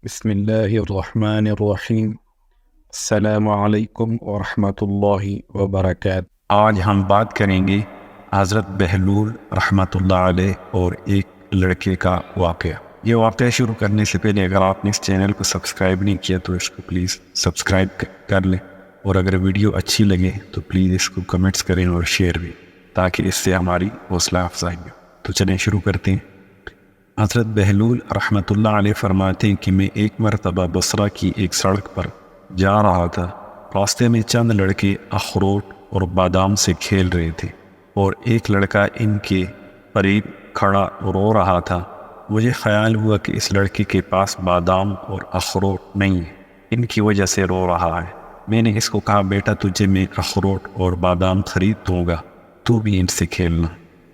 بسم اللہ الرحمن الرحیم۔ السلام علیکم ورحمۃ اللہ وبرکاتہ۔ آج ہم بات کریں گے حضرت بہلول رحمۃ اللہ علیہ اور ایک لڑکے کا واقعہ۔ یہ واقعہ شروع کرنے سے پہلے اگر آپ نے اس چینل کو سبسکرائب نہیں کیا تو اس کو پلیز سبسکرائب کر لیں، اور اگر ویڈیو اچھی لگے تو پلیز اس کو کمنٹس کریں اور شیئر بھی، تاکہ اس سے ہماری حوصلہ افزائی ہو۔ تو چلیں شروع کرتے ہیں۔ حضرت بہلول رحمۃ اللہ علیہ فرماتے ہیں کہ میں ایک مرتبہ بصرہ کی ایک سڑک پر جا رہا تھا۔ راستے میں چند لڑکے اخروٹ اور بادام سے کھیل رہے تھے، اور ایک لڑکا ان کے قریب کھڑا رو رہا تھا۔ مجھے خیال ہوا کہ اس لڑکے کے پاس بادام اور اخروٹ نہیں ہے، ان کی وجہ سے رو رہا ہے۔ میں نے اس کو کہا، بیٹا تجھے میں اخروٹ اور بادام خرید دوں گا، تو بھی ان سے کھیلنا۔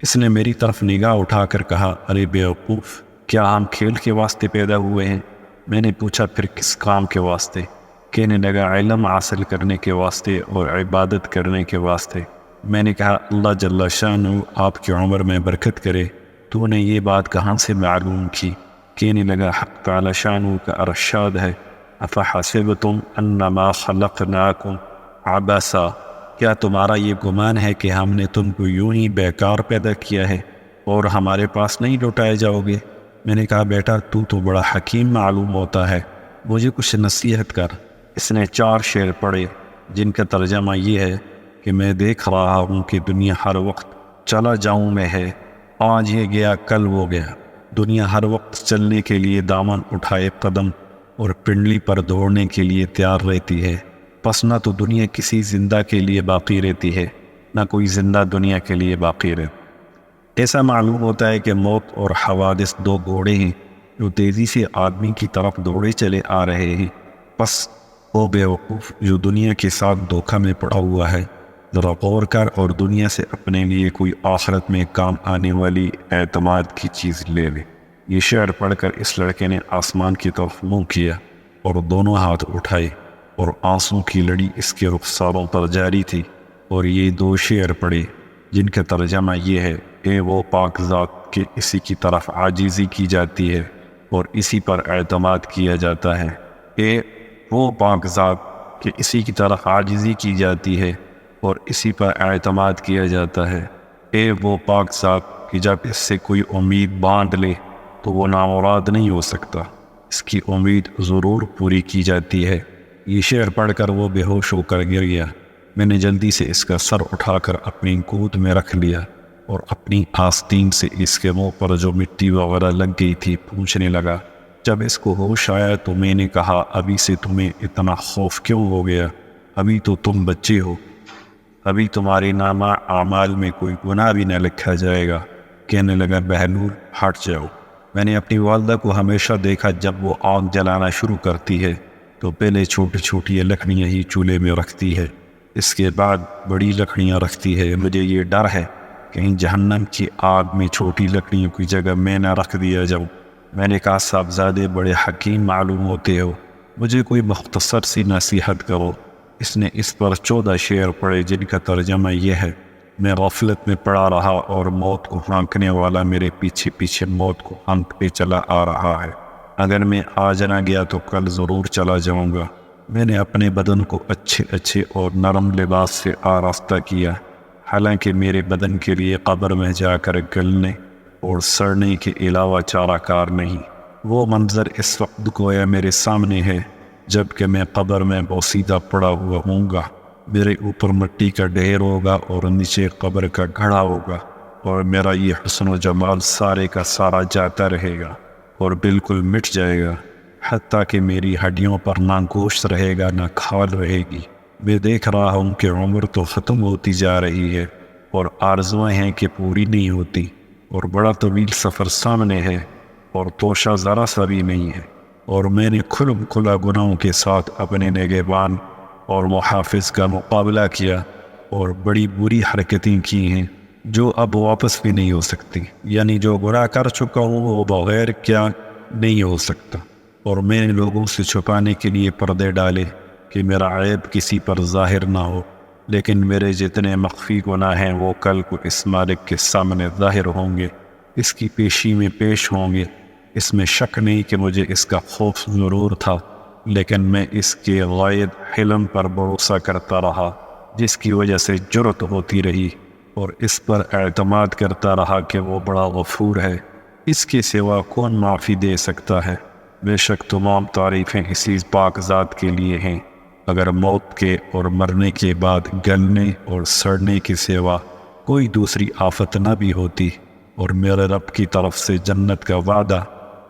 اس نے میری طرف نگاہ اٹھا کر کہا، ارے بیوقوف، کیا ہم کھیل کے واسطے پیدا ہوئے ہیں؟ میں نے پوچھا، پھر کس کام کے واسطے؟ کہنے لگا، علم حاصل کرنے کے واسطے اور عبادت کرنے کے واسطے۔ میں نے کہا، اللہ جل شانہ آپ کی عمر میں برکت کرے، تو نے یہ بات کہاں سے معلوم کی؟ کہنے لگا، حق تعالی شانہ کا ارشاد ہے، افحسبتم انما خلقناکم عبثا، کیا تمہارا یہ گمان ہے کہ ہم نے تم کو یوں ہی بیکار پیدا کیا ہے اور ہمارے پاس نہیں لوٹائے جاؤ گے؟ میں نے کہا، بیٹا تو بڑا حکیم معلوم ہوتا ہے، مجھے کچھ نصیحت کر۔ اس نے 4 شعر پڑھے، جن کا ترجمہ یہ ہے کہ میں دیکھ رہا ہوں کہ دنیا ہر وقت چلا جاؤں میں ہے، آج یہ گیا کل وہ گیا۔ دنیا ہر وقت چلنے کے لیے دامن اٹھائے قدم اور پنڈلی پر دوڑنے کے لیے تیار رہتی ہے، پس نہ تو دنیا کسی زندہ کے لیے باقی رہتی ہے، نہ کوئی زندہ دنیا کے لیے باقی رہتا۔ ایسا معلوم ہوتا ہے کہ موت اور حوادث 2 گھوڑے ہیں جو تیزی سے آدمی کی طرف دوڑے چلے آ رہے ہیں۔ پس وہ بیوقوف جو دنیا کے ساتھ دھوکہ میں پڑا ہوا ہے، ذرا غور کر اور دنیا سے اپنے لیے کوئی آخرت میں کام آنے والی اعتماد کی چیز لے لے۔ یہ شعر پڑھ کر اس لڑکے نے آسمان کی طرف منہ کیا اور دونوں ہاتھ اٹھائے، اور آنسوں کی لڑی اس کے رخساروں پر جاری تھی، اور یہ 2 شعر پڑھے جن کا ترجمہ یہ ہے، اے وہ پاک ذات کہ اسی کی طرف عاجزی کی جاتی ہے اور اسی پر اعتماد کیا جاتا ہے، اے وہ پاک ذات کہ اسی کی طرف عاجزی کی جاتی ہے اور اسی پر اعتماد کیا جاتا ہے، اے وہ پاک ذات کہ جب اس سے کوئی امید باندھ لے تو وہ نامراد نہیں ہو سکتا، اس کی امید ضرور پوری کی جاتی ہے۔ یہ شعر پڑھ کر وہ بے ہوش ہو کر گر گیا۔ میں نے جلدی سے اس کا سر اٹھا کر اپنی گود میں رکھ لیا اور اپنی آستین سے اس کے منہ پر جو مٹی وغیرہ لگ گئی تھی پوچھنے لگا۔ جب اس کو ہوش آیا تو میں نے کہا، ابھی سے تمہیں اتنا خوف کیوں ہو گیا؟ ابھی تو تم بچے ہو، ابھی تمہارے نامہ اعمال میں کوئی گناہ بھی نہ لکھا جائے گا۔ کہنے لگا، بہلول ہٹ جاؤ۔ میں نے اپنی والدہ کو ہمیشہ دیکھا جب وہ آگ جلانا شروع کرتی ہے تو پہلے چھوٹی چھوٹی لکڑیاں ہی چولہے میں رکھتی ہے، اس کے بعد بڑی لکڑیاں رکھتی ہے۔ مجھے یہ ڈر ہے کہیں جہنم کی آگ میں چھوٹی لکڑیوں کی جگہ میں نہ رکھ دیا جاؤں۔ میں نے کہا، صاحبزادے بڑے حکیم معلوم ہوتے ہو، مجھے کوئی مختصر سی نصیحت کرو۔ اس نے اس پر 14 شعر پڑھے جن کا ترجمہ یہ ہے، میں غفلت میں پڑا رہا اور موت کو ہانکنے والا میرے پیچھے پیچھے موت کو ہانکتے چلا آ رہا ہے۔ اگر میں آج نہ گیا تو کل ضرور چلا جاؤں گا۔ میں نے اپنے بدن کو اچھے اور نرم لباس سے آراستہ کیا، حالانکہ میرے بدن کے لیے قبر میں جا کر گلنے اور سڑنے کے علاوہ چارہ کار نہیں۔ وہ منظر اس وقت گویا میرے سامنے ہے جب کہ میں قبر میں بوسیدہ پڑا ہوا ہوں گا۔ میرے اوپر مٹی کا ڈھیر ہوگا اور نیچے قبر کا گھڑا ہوگا، اور میرا یہ حسن و جمال سارے کا سارا جاتا رہے گا اور بالکل مٹ جائے گا، حتیٰ کہ میری ہڈیوں پر نہ گوشت رہے گا نہ کھال رہے گی۔ میں دیکھ رہا ہوں کہ عمر تو ختم ہوتی جا رہی ہے اور آرزوئیں ہیں کہ پوری نہیں ہوتی، اور بڑا طویل سفر سامنے ہے اور توشہ ذرا سا بھی نہیں ہے، اور میں نے کھلا گناہوں کے ساتھ اپنے نگہبان اور محافظ کا مقابلہ کیا اور بڑی بری حرکتیں کی ہیں جو اب واپس بھی نہیں ہو سکتی، یعنی جو گناہ کر چکا ہوں وہ بغیر کیا نہیں ہو سکتا۔ اور میں نے لوگوں سے چھپانے کے لیے پردے ڈالے کہ میرا عیب کسی پر ظاہر نہ ہو، لیکن میرے جتنے مخفی گناہ ہیں وہ کل کو اس مالک کے سامنے ظاہر ہوں گے، اس کی پیشی میں پیش ہوں گے، اس میں شک نہیں کہ مجھے اس کا خوف ضرور تھا، لیکن میں اس کے غائب حلم پر بھروسہ کرتا رہا، جس کی وجہ سے جرأت ہوتی رہی، اور اس پر اعتماد کرتا رہا کہ وہ بڑا غفور ہے، اس کے سوا کون معافی دے سکتا ہے۔ بے شک تمام تعریفیں اسی پاک ذات کے لیے ہیں۔ اگر موت کے اور مرنے کے بعد گلنے اور سڑنے کے سوا کوئی دوسری آفت نہ بھی ہوتی، اور میرے رب کی طرف سے جنت کا وعدہ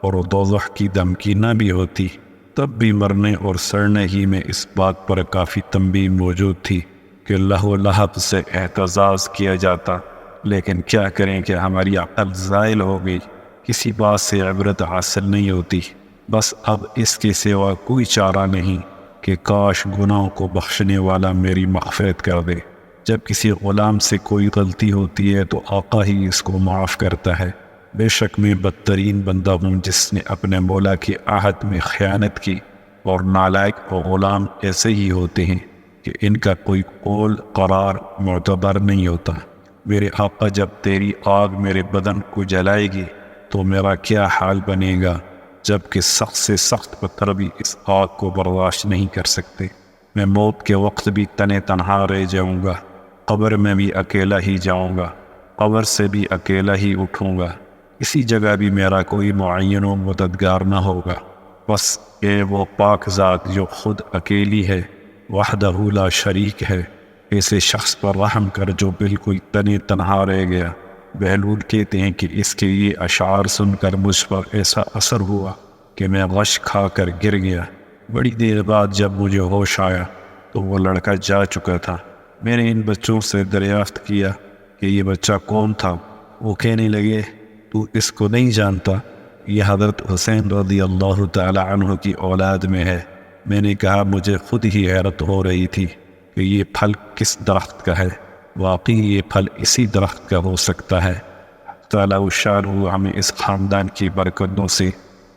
اور دوزخ کی دھمکی نہ بھی ہوتی، تب بھی مرنے اور سڑنے ہی میں اس بات پر کافی تنبیہ موجود تھی کہ لہو و لہب سے احتجاج کیا جاتا، لیکن کیا کریں کہ ہماری عقل زائل ہو گئی، کسی بات سے عبرت حاصل نہیں ہوتی۔ بس اب اس کے سوا کوئی چارہ نہیں کہ کاش گناہوں کو بخشنے والا میری مغفرت کر دے۔ جب کسی غلام سے کوئی غلطی ہوتی ہے تو آقا ہی اس کو معاف کرتا ہے۔ بے شک میں بدترین بندہ ہوں جس نے اپنے مولا کے عہد میں خیانت کی، اور نالائق اور غلام ایسے ہی ہوتے ہیں کہ ان کا کوئی قول قرار معتبر نہیں ہوتا۔ میرے آقا جب تیری آگ میرے بدن کو جلائے گی تو میرا کیا حال بنے گا، جبکہ سخت سے سخت پتھر بھی اس آگ کو برداشت نہیں کر سکتے۔ میں موت کے وقت بھی تنے تنہا رہ جاؤں گا، قبر میں بھی اکیلا ہی جاؤں گا، قبر سے بھی اکیلا ہی اٹھوں گا، اسی جگہ بھی میرا کوئی معین و مددگار نہ ہوگا۔ بس اے وہ پاک ذات جو خود اکیلی ہے، وحدہ لا شریک ہے، ایسے شخص پر رحم کر جو بالکل تنے تنہا رہ گیا۔ بہلول کہتے ہیں کہ اس کے یہ اشعار سن کر مجھ پر ایسا اثر ہوا کہ میں غش کھا کر گر گیا۔ بڑی دیر بعد جب مجھے ہوش آیا تو وہ لڑکا جا چکا تھا۔ میں نے ان بچوں سے دریافت کیا کہ یہ بچہ کون تھا۔ وہ کہنے لگے تو اس کو نہیں جانتا، یہ حضرت حسین رضی اللہ تعالی عنہ کی اولاد میں ہے۔ میں نے کہا مجھے خود ہی حیرت ہو رہی تھی کہ یہ پھل کس درخت کا ہے، واقعی یہ پھل اسی درخت کا ہو سکتا ہے۔ تعالیٰ شانہ ہمیں اس خاندان کی برکتوں سے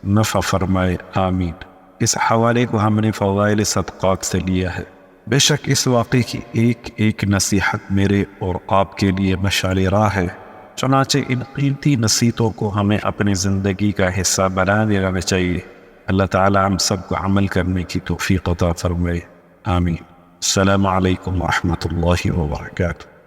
نفع فرمائے، آمین۔ اس حوالے کو ہم نے فضائل صدقات سے لیا ہے۔ بے شک اس واقعے کی ایک ایک نصیحت میرے اور آپ کے لیے مشعل راہ ہے، چنانچہ ان قیمتی نصیحتوں کو ہمیں اپنی زندگی کا حصہ بنا لینا چاہیے۔ اللہ تعالی ہم سب کو عمل کرنے کی توفیق عطا فرمائے، آمین۔ السلام علیکم ورحمۃ اللہ وبرکاتہ۔